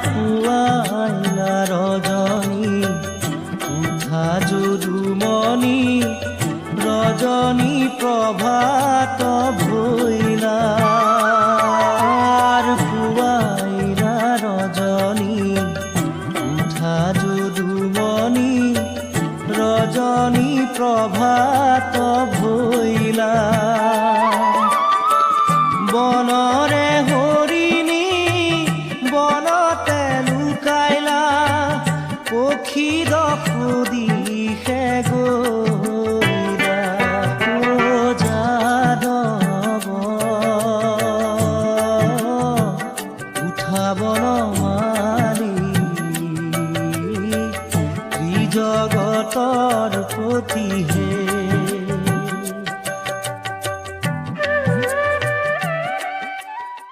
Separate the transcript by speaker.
Speaker 1: পুৱাইলা ৰজনী উঠা যদুমণি ৰজনী প্ৰভাত ভৈলা পুৱাইলা ৰজনী উঠা যদুমণি ৰজনী প্ৰভাত ভৈলা বনৰে হৰিণী বনতে লুকাইলা পক্ষী দখু দিশে গৰিলা যাদৱ উঠা বনমালী ত্ৰিজগতৰ পতিহে